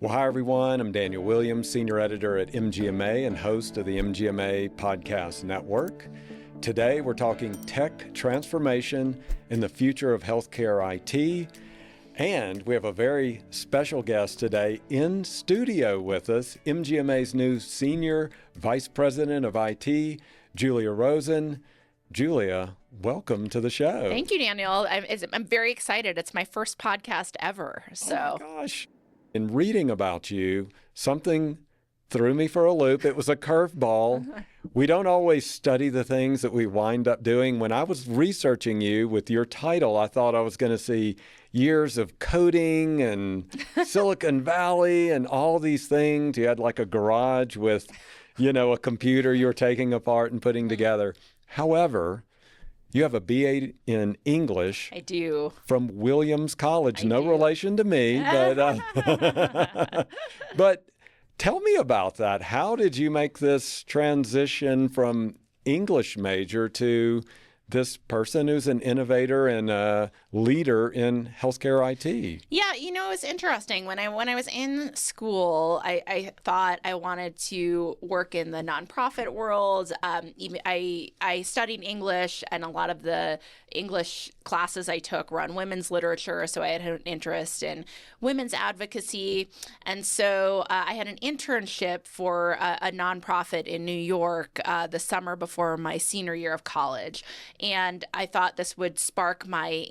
Well, hi, everyone. I'm Daniel Williams, senior editor at MGMA and host of the MGMA Podcast Network. Today, we're talking tech transformation and the future of healthcare IT. And we have a very special guest today in studio with us, MGMA's new Senior Vice President of IT, Julia Rosen. Julia, welcome to the show. Thank you, Daniel. I'm very excited. It's my first podcast ever. So. Oh my gosh. In reading about you, something threw me for a loop. It was a curveball. We don't always study the things that we wind up doing. When I was researching you with your title, I thought I was going to see years of coding and Silicon Valley and all these things. You had like a garage with, a computer you were taking apart and putting together. However, you have a BA in English. I do. From Williams College. No relation to me, but but tell me about that. How did you make this transition from English major to this person who's an innovator and a leader in healthcare IT? Yeah, it's interesting. When I was in school, I thought I wanted to work in the nonprofit world. I studied English, and a lot of the English classes I took were on women's literature, so I had an interest in women's advocacy. And so I had an internship for a nonprofit in New York the summer before my senior year of college. And I thought this would spark my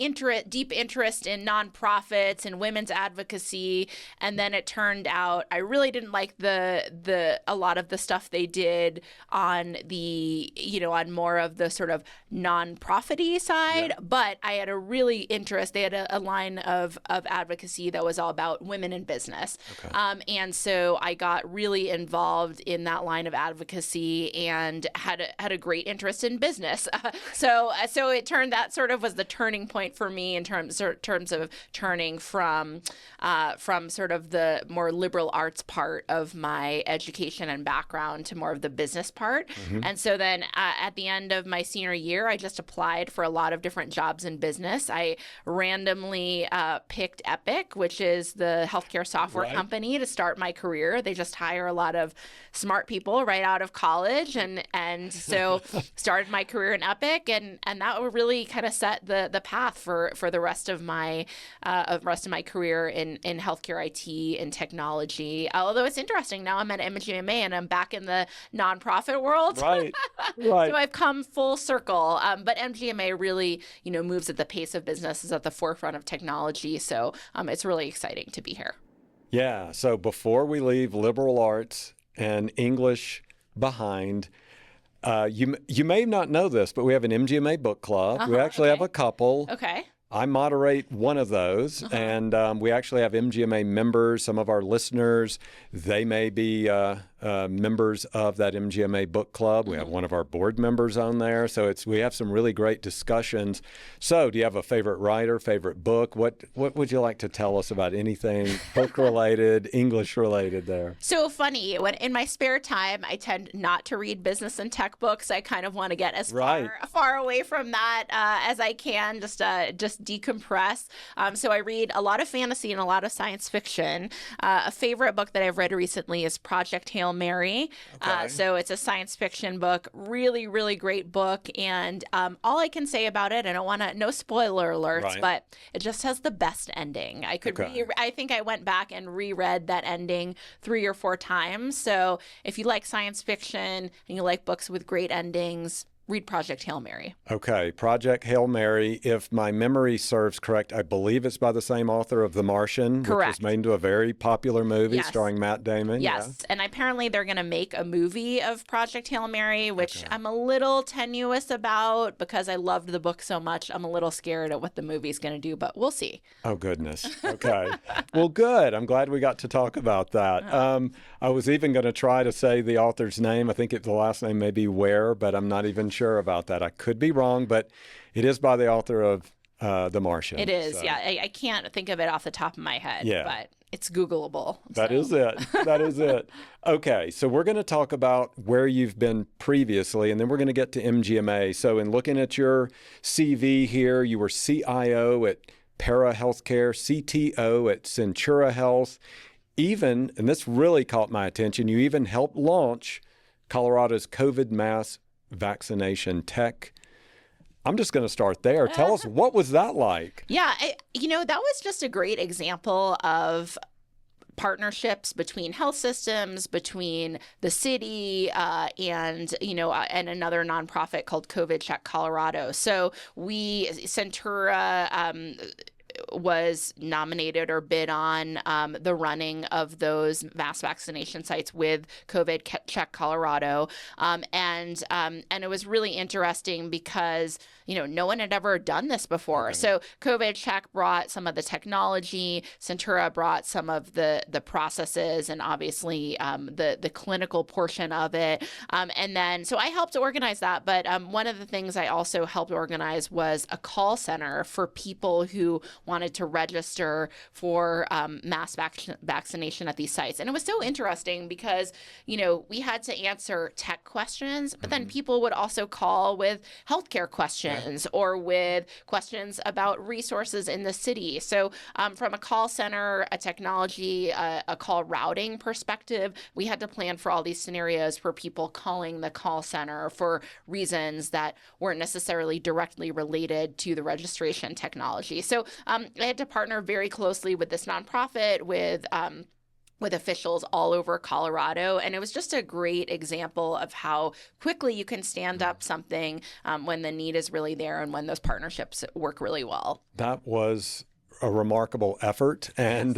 deep interest in nonprofits and women's advocacy. And then it turned out I really didn't like a lot of the stuff they did on on more of the sort of nonprofit-y side. Yeah. But I had a really interest. They had a line of advocacy that was all about women in business. Okay. And so I got really involved in that line of advocacy and had a great interest in business. So it turned that sort of was the turning point for me in terms of turning from sort of the more liberal arts part of my education and background to more of the business part. Mm-hmm. And so then at the end of my senior year, I just applied for a lot of different jobs in business. I randomly picked Epic, which is the healthcare software company, to start my career. They just hire a lot of smart people right out of college, and so started my career in Epic, and that would really kind of set the path for the rest of my career in healthcare IT and technology. Although it's interesting, now I'm at MGMA and I'm back in the nonprofit world. Right. So I've come full circle. But MGMA really, moves at the pace of business, is at the forefront of technology. So it's really exciting to be here. Yeah. So before we leave liberal arts and English behind, you may not know this, but we have an MGMA book club. We actually have a couple. Okay. I moderate one of those, and we actually have MGMA members. Some of our listeners, they may be members of that MGMA book club. We have one of our board members on there, so we have some really great discussions. So, do you have a favorite writer, favorite book? What would you like to tell us about anything book-related, English-related there? So funny. When in my spare time, I tend not to read business and tech books. I kind of want to get as far away from that as I can, just decompress. So I read a lot of fantasy and a lot of science fiction. A favorite book that I've read recently is Project Hail Mary. Okay. So it's a science fiction book, really, really great book. And all I can say about it, I don't want to, no spoiler alerts, but it just has the best ending. I think I went back and reread that ending 3 or 4 times. So if you like science fiction and you like books with great endings, read Project Hail Mary. Okay, Project Hail Mary. If my memory serves correct, I believe it's by the same author of The Martian, correct, which was made into a very popular movie starring Matt Damon. Yes, and apparently they're going to make a movie of Project Hail Mary, which I'm a little tenuous about because I loved the book so much. I'm a little scared at what the movie's going to do, but we'll see. Oh, goodness. Okay. Well, good. I'm glad we got to talk about that. I was even going to try to say the author's name. I think the last name may be Ware, but I'm not even sure about that. I could be wrong, but it is by the author of The Martian. It is, so. Yeah. I can't think of it off the top of my head, but it's Googleable. That is it. That is it. Okay, so we're going to talk about where you've been previously, and then we're going to get to MGMA. So in looking at your CV here, you were CIO at PeraHealth, CTO at Centura Health, even, and this really caught my attention, you even helped launch Colorado's COVID mass vaccination tech. I'm just going to start there. Tell us, what was that like? Yeah, that was just a great example of partnerships between health systems, between the city, and another nonprofit called COVID Check Colorado. So Centura was nominated or bid on the running of those mass vaccination sites with COVID Check Colorado, and it was really interesting because no one had ever done this before. Okay. So COVID Check brought some of the technology, Centura brought some of the processes, and obviously the clinical portion of it, and then so I helped organize that. But one of the things I also helped organize was a call center for people who wanted to register for mass vaccination at these sites. And it was so interesting because, we had to answer tech questions, but then people would also call with healthcare questions or with questions about resources in the city. So from a call center, a technology, a call routing perspective, we had to plan for all these scenarios for people calling the call center for reasons that weren't necessarily directly related to the registration technology. So I had to partner very closely with this nonprofit, with officials all over Colorado. And it was just a great example of how quickly you can stand up something when the need is really there and when those partnerships work really well. That was a remarkable effort, and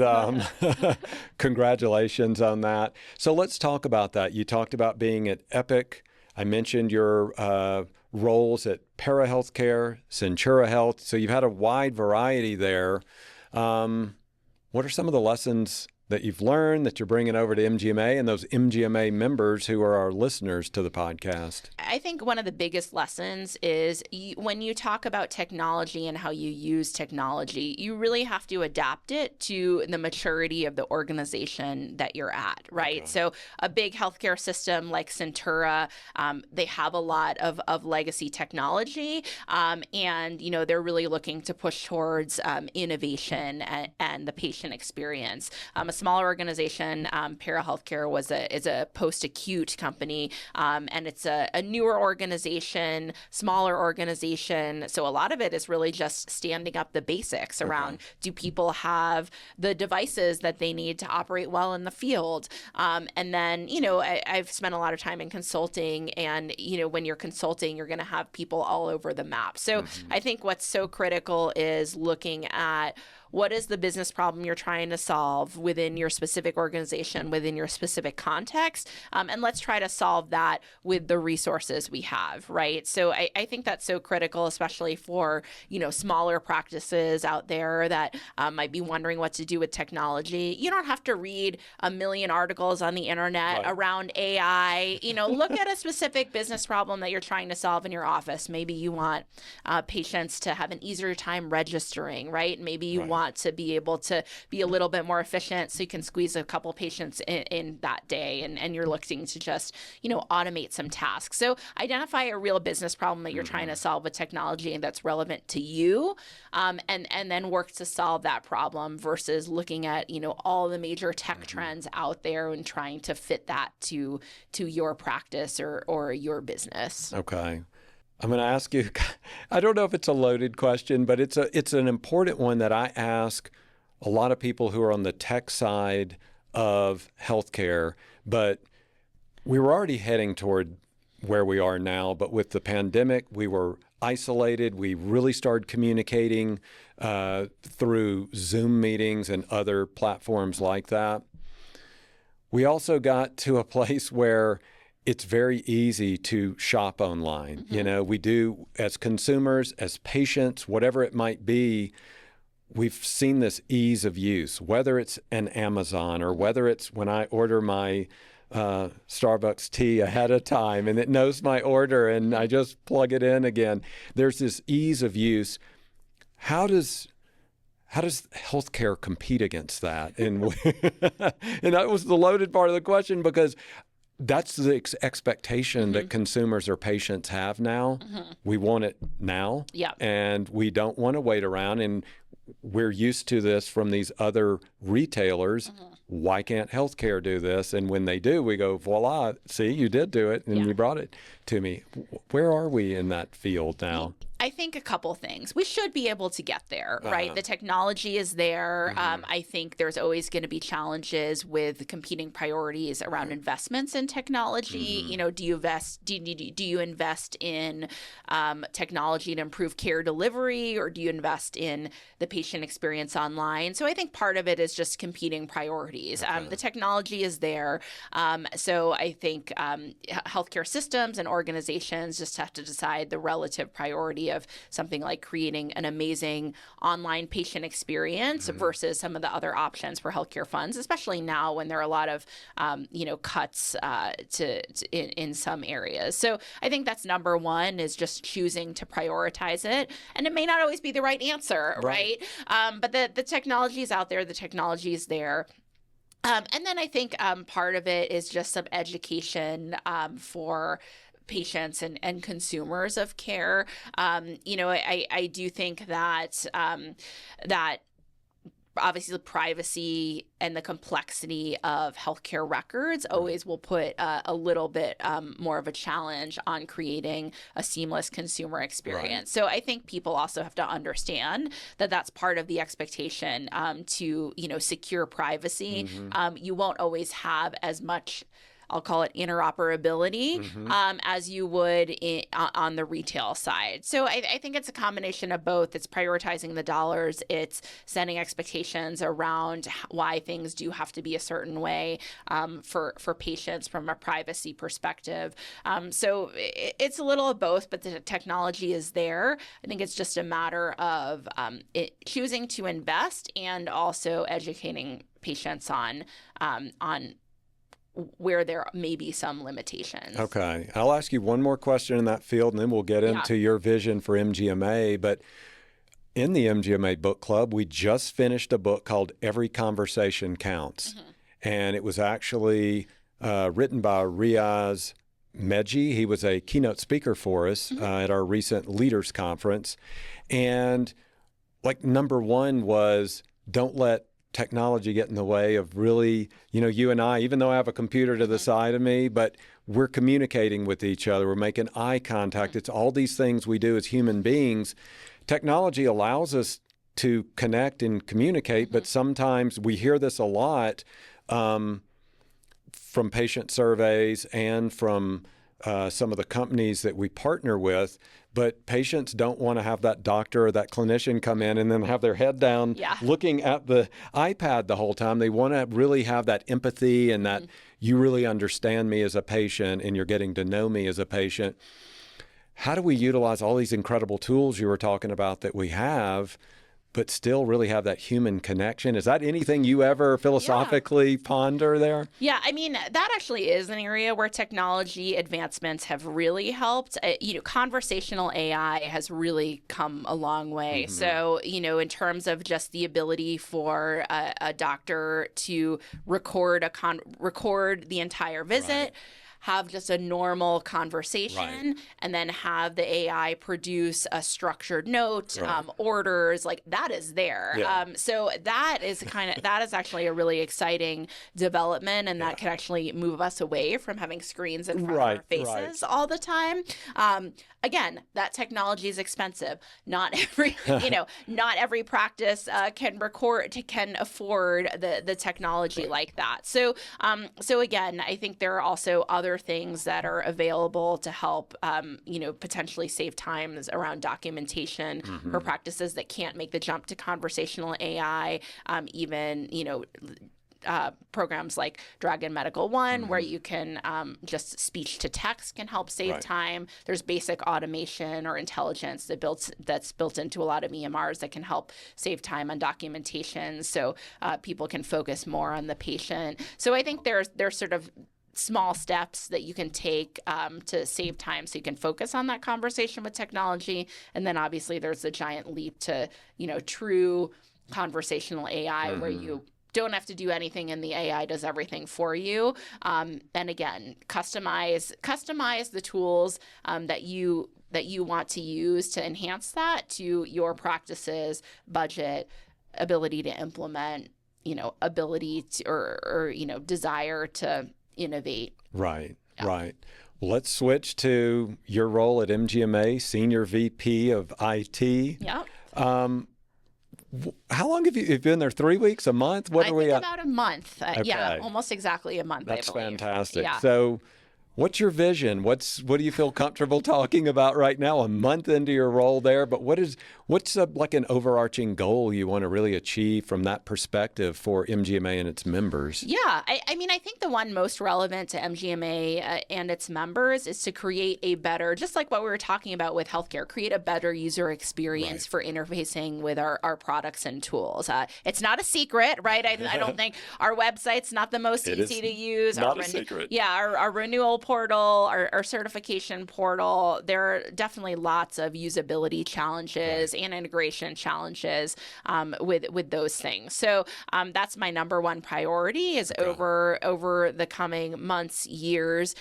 congratulations on that. So let's talk about that. You talked about being at Epic. I mentioned your roles at PeraHealth, Centura Health. So you've had a wide variety there. What are some of the lessons that you've learned that you're bringing over to MGMA and those MGMA members who are our listeners to the podcast? I think one of the biggest lessons is when you talk about technology and how you use technology, you really have to adapt it to the maturity of the organization that you're at, right? Okay. So a big healthcare system like Centura, they have a lot of legacy technology, and they're really looking to push towards innovation and the patient experience. A smaller organization, PeraHealthcare is a post-acute company, and it's a newer organization, smaller organization. So a lot of it is really just standing up the basics around, do people have the devices that they need to operate well in the field? And then, I've spent a lot of time in consulting, and, when you're consulting, you're going to have people all over the map. So I think what's so critical is looking at what is the business problem you're trying to solve within your specific organization, within your specific context, and let's try to solve that with the resources we have, right? So I think that's so critical, especially for, smaller practices out there that might be wondering what to do with technology. You don't have to read a million articles on the internet around AI. Look at a specific business problem that you're trying to solve in your office. Maybe you want patients to have an easier time registering, right? Maybe you want to be able to be a little bit more efficient so you can squeeze a couple patients in that day, and you're looking to just, automate some tasks. So identify a real business problem that you're trying to solve with technology and that's relevant to you, and then work to solve that problem versus looking at, all the major tech trends out there and trying to fit that to your practice or your business. Okay. I'm going to ask you, I don't know if it's a loaded question, but it's an important one that I ask a lot of people who are on the tech side of healthcare. But we were already heading toward where we are now, but with the pandemic, we were isolated. We really started communicating through Zoom meetings and other platforms like that. We also got to a place where it's very easy to shop online. We do, as consumers, as patients, whatever it might be, we've seen this ease of use, whether it's an Amazon or whether it's when I order my Starbucks tea ahead of time and it knows my order and I just plug it in again. There's this ease of use. How does healthcare compete against that? And that was the loaded part of the question, because that's the expectation that consumers or patients have now. We want it now, and we don't want to wait around. And we're used to this from these other retailers. why can't healthcare do this? And when they do, we go, voila, see, you did do it, and you brought it to me. Where are we in that field now? I think a couple things. We should be able to get there, right? The technology is there. I think there's always going to be challenges with competing priorities around investments in technology. You know, do you invest in technology to improve care delivery, or do you invest in the patient experience online? So I think part of it is just competing priorities. The technology is there. So I think healthcare systems and organizations just have to decide the relative priority of something like creating an amazing online patient experience versus some of the other options for healthcare funds, especially now when there are a lot of cuts in some areas. So I think that's number one, is just choosing to prioritize it, and it may not always be the right answer, right? But the technology is out there, the technology is there. And then I think part of it is just some education for patients and consumers of care. I do think that that obviously the privacy and the complexity of healthcare records always will put a little bit more of a challenge on creating a seamless consumer experience. So I think people also have to understand that that's part of the expectation to secure privacy. You won't always have as much, I'll call it, interoperability as you would on the retail side. So I think it's a combination of both. It's prioritizing the dollars. It's setting expectations around why things do have to be a certain way for patients from a privacy perspective. So it's a little of both, but the technology is there. I think it's just a matter of choosing to invest and also educating patients on where there may be some limitations. Okay. I'll ask you one more question in that field, and then we'll get into your vision for MGMA. But in the MGMA book club, we just finished a book called Every Conversation Counts. And it was actually written by Riaz Medji. He was a keynote speaker for us at our recent leaders conference. And number one was, don't let technology get in the way of really, you and I, even though I have a computer to the side of me, but we're communicating with each other. We're making eye contact. It's all these things we do as human beings. Technology allows us to connect and communicate, but sometimes we hear this a lot from patient surveys and from some of the companies that we partner with. But patients don't want to have that doctor or that clinician come in and then have their head down looking at the iPad the whole time. They want to really have that empathy and that you really understand me as a patient and you're getting to know me as a patient. How do we utilize all these incredible tools you were talking about that we have, but still really have that human connection? Is that anything you ever philosophically ponder there? Yeah, I mean, that actually is an area where technology advancements have really helped. Conversational AI has really come a long way. So, in terms of just the ability for a doctor to record the entire visit, have just a normal conversation, and then have the AI produce a structured note, orders, that is there. So that is actually a really exciting development, and that can actually move us away from having screens in front of our faces all the time. Again, that technology is expensive. Not every practice can afford the technology like that. So again, I think there are also other things that are available to help, potentially save times around documentation for practices that can't make the jump to conversational AI. Programs like Dragon Medical One, where you can just speech to text can help save time. There's basic automation or intelligence that's built into a lot of EMRs that can help save time on documentation, so people can focus more on the patient. So I think there's sort of small steps that you can take to save time so you can focus on that conversation with technology. And then obviously there's the giant leap to, true conversational AI where you don't have to do anything and the AI does everything for you. And again, customize the tools that you want to use to enhance that to your practices, budget, ability to implement. ability to, or desire to innovate. Right, Yeah. right. Well, let's switch to your role at MGMA, Senior VP of IT. Yeah. How long have you been there? 3 weeks, a month? What I are we think at? about a month. Yeah, Okay. almost exactly a month. That's I believe. fantastic. Yeah. So, what's your vision? What do you feel comfortable talking about right now? A month into your role there, but what's like an overarching goal you want to really achieve from that perspective for MGMA and its members? Yeah, I mean, I think the one most relevant to MGMA and its members is to create a better, just like what we were talking about with healthcare, create a better user experience for interfacing with our products and tools. It's not a secret, right? I don't think our website's not the most easy to use. Not a secret. Yeah, our renewal portal, our certification portal, there are definitely lots of usability challenges and integration challenges with those things. So that's my number one priority is over the coming months, years,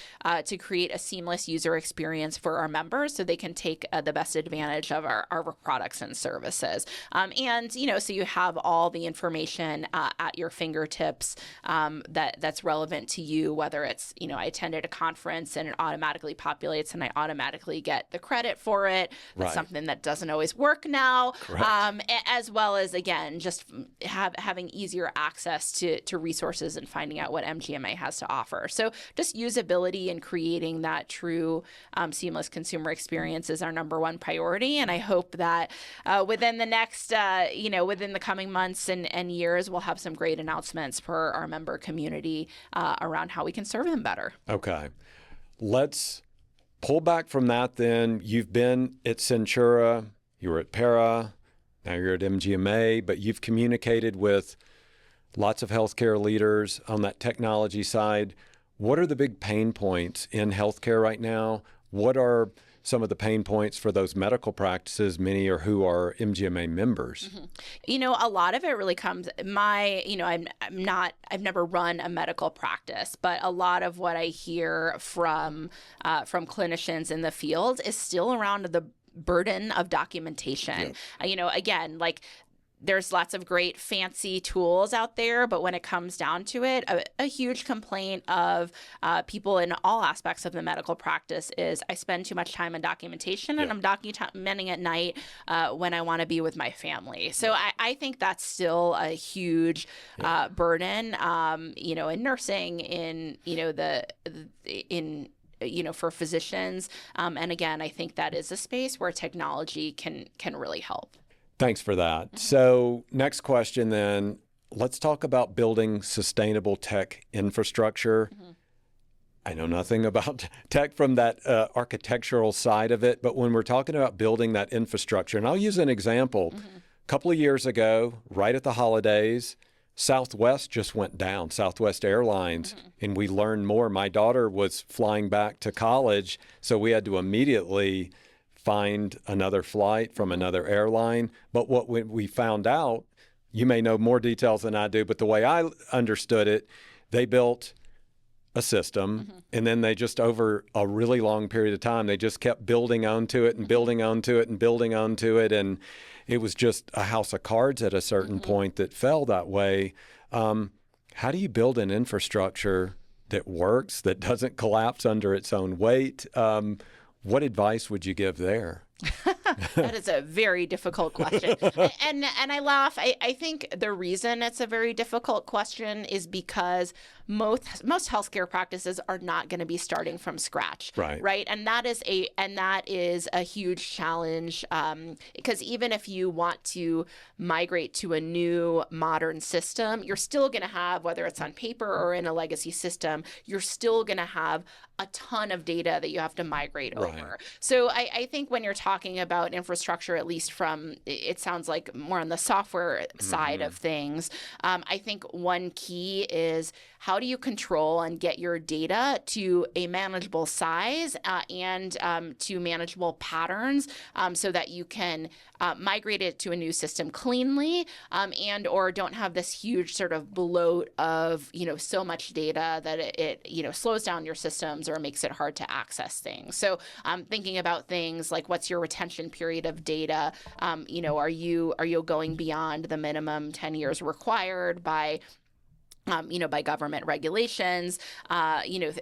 to create a seamless user experience for our members so they can take the best advantage of our products and services. And, so you have all the information at your fingertips that's relevant to you, whether it's, I attended a conference and it automatically populates and I automatically get the credit for it. That's something that doesn't always work now. As well as, again, just having easier access to resources and finding out what MGMA has to offer. So just usability and creating that true seamless consumer experience is our number one priority. And I hope that within the next, within the coming months and years, we'll have some great announcements for our member community around how we can serve them better. Okay. Let's pull back from that then. You've been at Centura, you were at Pera, now you're at MGMA, but you've communicated with lots of healthcare leaders on that technology side. What are the big pain points in healthcare right now? What are some of the pain points for those medical practices, many or who are MGMA members? A lot of it really comes, I've never run a medical practice, but a lot of what I hear from clinicians in the field is still around the burden of documentation. Again, like there's lots of great fancy tools out there, but when it comes down to it, a huge complaint of people in all aspects of the medical practice is I spend too much time on documentation and I'm documenting at night when I want to be with my family. So I think that's still a huge burden, in nursing, for physicians. And again, I think that is a space where technology can really help. Thanks for that. So next question then, let's talk about building sustainable tech infrastructure. I know nothing about tech from that architectural side of it, but when we're talking about building that infrastructure, and I'll use an example. A couple of years ago, right at the holidays, Southwest just went down, Southwest Airlines, and we learned more. My daughter was flying back to college, so we had to immediately find another flight from another airline. But what we found out, you may know more details than I do, but the way I understood it, they built a system and then they just, over a really long period of time, they just kept building onto it and building onto it and building onto it. And it was just a house of cards at a certain point that fell that way. How do you build an infrastructure that works, that doesn't collapse under its own weight? What advice would you give there? That is a very difficult question. And I laugh. I think the reason it's a very difficult question is because most healthcare practices are not going to be starting from scratch. Right. And that is a huge challenge, because even if you want to migrate to a new modern system, you're still going to have, whether it's on paper or in a legacy system, you're still going to have a ton of data that you have to migrate over. So I think when you're talking about infrastructure, at least from, it sounds like more on the software side of things, I think one key is how do you control and get your data to a manageable size and to manageable patterns so that you can migrate it to a new system cleanly and or don't have this huge sort of bloat of, so much data that it slows down your systems or makes it hard to access things. So thinking about things like what's your retention period of data. Are you going beyond the minimum 10 years required by by government regulations,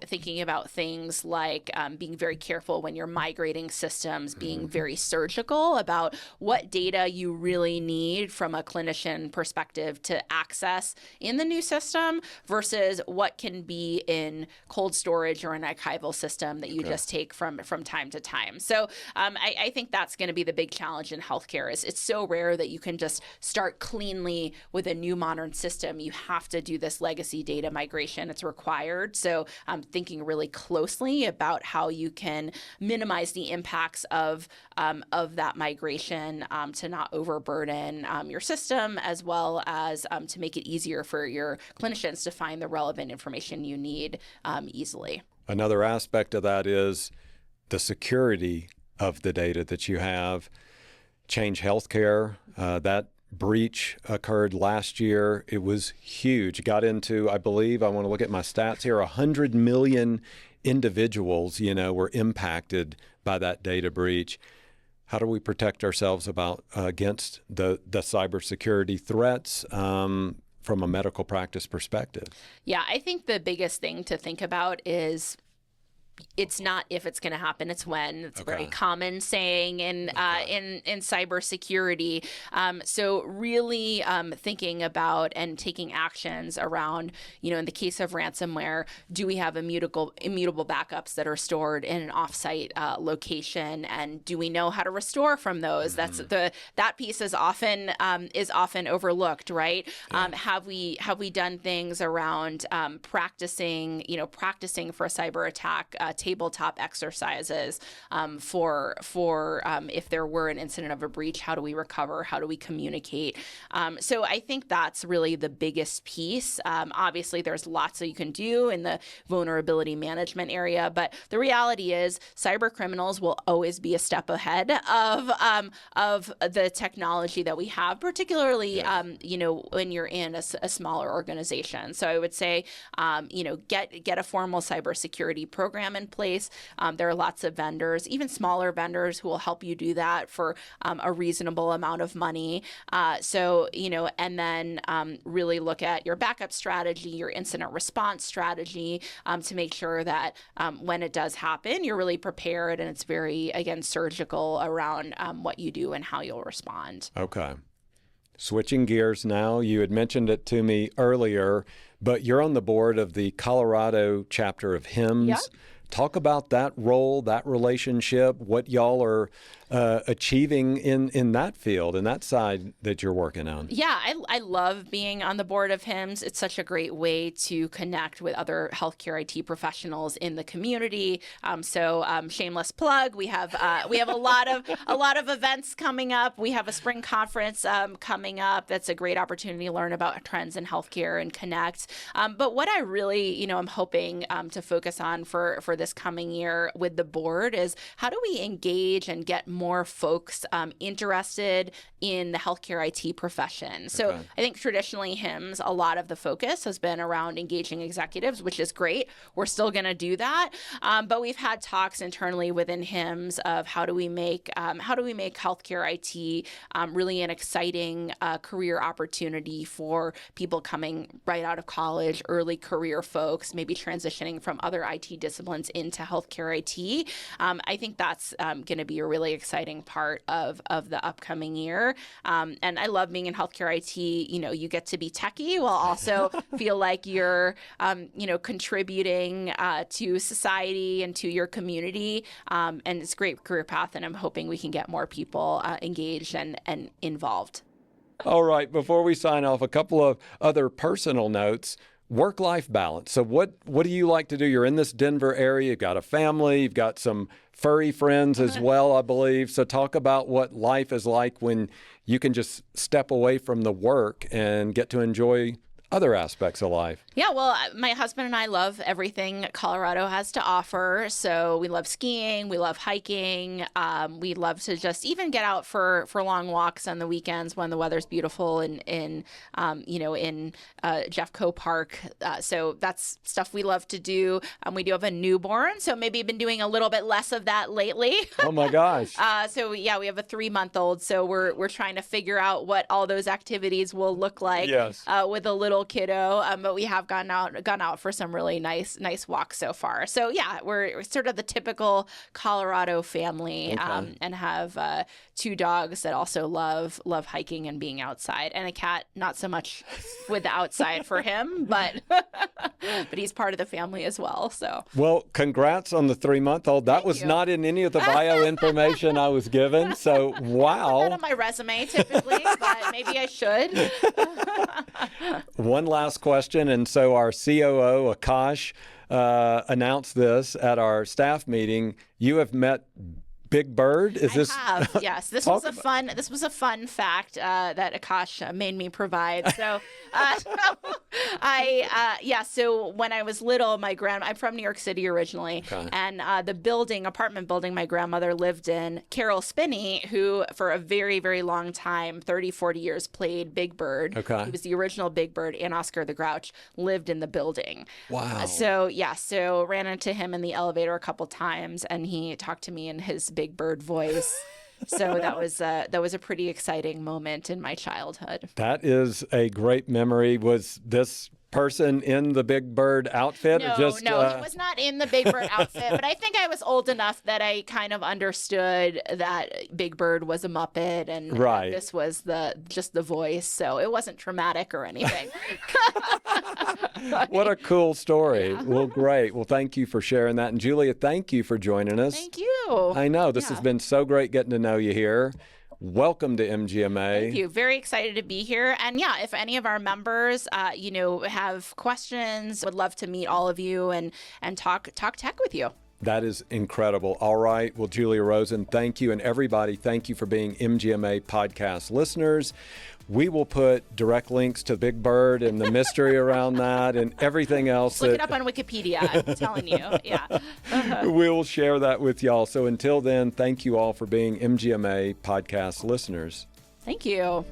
thinking about things like being very careful when you're migrating systems, being very surgical about what data you really need from a clinician perspective to access in the new system versus what can be in cold storage or an archival system that you just take from time to time. So I think that's going to be the big challenge in healthcare. Is it's so rare that you can just start cleanly with a new modern system. You have to do this legacy data migration. It's required. So I'm thinking really closely about how you can minimize the impacts of that migration to not overburden your system, as well as to make it easier for your clinicians to find the relevant information you need easily. Another aspect of that is the security of the data that you have. Change Healthcare, that breach occurred last year. It was huge. Got into, I believe, I want to look at my stats here, 100 million individuals, were impacted by that data breach. How do we protect ourselves against the cybersecurity threats from a medical practice perspective? Yeah, I think the biggest thing to think about is it's not if it's going to happen, it's when. It's a very common saying in cybersecurity. So really thinking about and taking actions around, in the case of ransomware, do we have immutable backups that are stored in an offsite location, and do we know how to restore from those? That's that piece is often overlooked, right? Yeah. Have we done things around practicing for a cyber attack? Tabletop exercises for if there were an incident of a breach, how do we recover? How do we communicate? So I think that's really the biggest piece. Obviously, there's lots that you can do in the vulnerability management area, but the reality is cyber criminals will always be a step ahead of the technology that we have, particularly when you're in a smaller organization. So I would say get a formal cybersecurity program in place. There are lots of vendors, even smaller vendors, who will help you do that for a reasonable amount of money. And then really look at your backup strategy, your incident response strategy to make sure that when it does happen, you're really prepared, and it's very, again, surgical around what you do and how you'll respond. Okay. Switching gears now, you had mentioned it to me earlier, but you're on the board of the Colorado chapter of HIMSS. Yep. Talk about that role, that relationship, what y'all are achieving in that field, in that side that you're working on. Yeah, I love being on the board of HIMSS. It's such a great way to connect with other healthcare IT professionals in the community. So shameless plug, we have a lot of events coming up. We have a spring conference coming up. That's a great opportunity to learn about trends in healthcare and connect. But what I really, I'm hoping to focus on for this coming year with the board is how do we engage and get more folks interested in the healthcare IT profession. So I think traditionally HIMSS, a lot of the focus has been around engaging executives, which is great. We're still going to do that. But we've had talks internally within HIMSS of how do we make healthcare IT really an exciting career opportunity for people coming right out of college, early career folks, maybe transitioning from other IT disciplines into healthcare IT. I think that's going to be a really exciting part of the upcoming year. And I love being in healthcare IT. You get to be techie while also feel like you're, contributing to society and to your community. And it's a great career path, and I'm hoping we can get more people engaged and involved. All right. Before we sign off, a couple of other personal notes. Work-life balance. So what do you like to do? You're in this Denver area. You've got a family. You've got some furry friends as well, I believe. So talk about what life is like when you can just step away from the work and get to enjoy other aspects of life? Yeah, well, my husband and I love everything Colorado has to offer. So we love skiing, we love hiking, we love to just even get out for long walks on the weekends when the weather's beautiful in Jeffco Park. So that's stuff we love to do. We do have a newborn, so maybe been doing a little bit less of that lately. Oh my gosh! So yeah, we have a 3-month-old, so we're trying to figure out what all those activities will look like. Yes. With a little kiddo, but we have gone out for some really nice walks so far. So yeah, we're sort of the typical Colorado family, and have 2 dogs that also love hiking and being outside, and a cat. Not so much with the outside for him, but he's part of the family as well. So well, congrats on the 3-month-old. That was not in any of the bio information I was given. So wow. Not on my resume typically, but maybe I should. One last question. And so our COO, Akash, announced this at our staff meeting. You have met Big Bird? I have, yes. This was a fun fact that Akash made me provide. So, so when I was little, I'm from New York City originally, and the apartment building my grandmother lived in, Carol Spinney, who for a very, very long time, 30, 40 years, played Big Bird. Okay. He was the original Big Bird, and Oscar the Grouch lived in the building. Wow. So ran into him in the elevator a couple times, and he talked to me in his Big Bird voice. So that was a pretty exciting moment in my childhood. That is a great memory. Was this person in the Big Bird outfit? No, he was not in the Big Bird outfit, but I think I was old enough that I kind of understood that Big Bird was a Muppet and this was just the voice, so it wasn't traumatic or anything. What a cool story. Yeah. Well, great. Well, thank you for sharing that. And Julia, thank you for joining us. Thank you. I know this has been so great getting to know you here. Welcome to MGMA. Thank you. Very excited to be here. And yeah, if any of our members, have questions, would love to meet all of you and talk tech with you. That is incredible. All right. Well, Julia Rosen, thank you. And everybody, thank you for being MGMA podcast listeners. We will put direct links to Big Bird and the mystery around that and everything else. Look it up on Wikipedia, I'm telling you. Yeah. We'll share that with y'all. So until then, thank you all for being MGMA podcast listeners. Thank you.